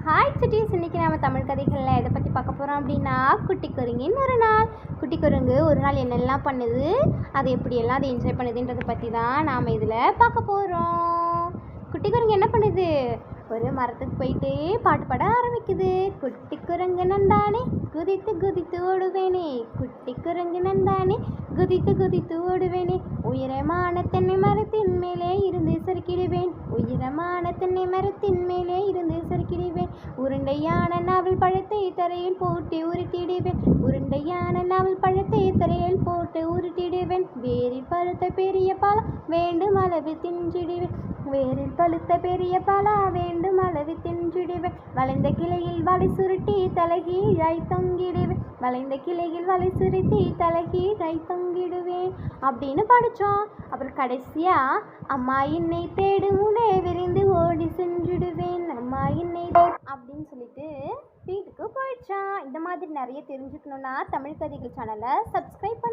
Hi cities, இன்றைக்கி நம்ம தமிழ் கதைகளில் எதை பற்றி பார்க்க போகிறோம் அப்படின்னா, குட்டி குரங்கின் ஒரு நாள். குட்டி குரங்கு ஒரு நாள் என்னெல்லாம் பண்ணுது, அதை எப்படியெல்லாம் அதை என்ஜாய் பண்ணுதுன்றதை பற்றி தான் நாம் இதில் பார்க்க போகிறோம். குட்டி குரங்கு என்ன பண்ணுது, ஒரு மரத்துக்கு போயிட்டு பாட்டு பாட ஆரம்பிக்குது. குட்டி குரங்கு நந்தானே குதித்து குதித்து ஓடுவேனே, குட்டி குரங்கு நந்தானே குதித்து குதித்து ஓடுவேனே, உயரமான தென்னை மரத்தின் மேலே இருந்து சறுக்கிடுவேன், உயரமான தென்னை மரத்தின் மேலே இருந்து சறுக்கிடுவேன், உருண்டையான நாவல் பழத்தை தரையில் போட்டு உருட்டிடுவேன், உருண்டையான நாவல் பழத்தை தரையில் போட்டு உருட்டிடுவேன், வேரில் பழுத்த பெரிய பழா வேண்டும் அளவு தின்றிடுவேன், வேரில் பழுத்த பெரிய பழா வேண்டும் அளவு தின்றிடுவேன், வளைந்த கிளையில் வலை சுருட்டி தலைகீழாய் தொங்கிடுவேன், வளைந்த கிளையில் வலை சுருட்டி தலைகீழாய் தொங்கிடுவேன் அப்படின்னு படித்தோம். அப்புறம் கடைசியாக அம்மா என்னை தேடும் முனே விரிந்து ஓடி சென்றுடுவேன், அம்மா என்னை அப்படின்னு சொல்லிட்டு வீட்டுக்கு போயிடுச்சான். இந்த மாதிரி நிறைய தெரிஞ்சுக்கணுன்னா தமிழ் கதைகள் சேனலை சப்ஸ்கிரைப் பண்ணி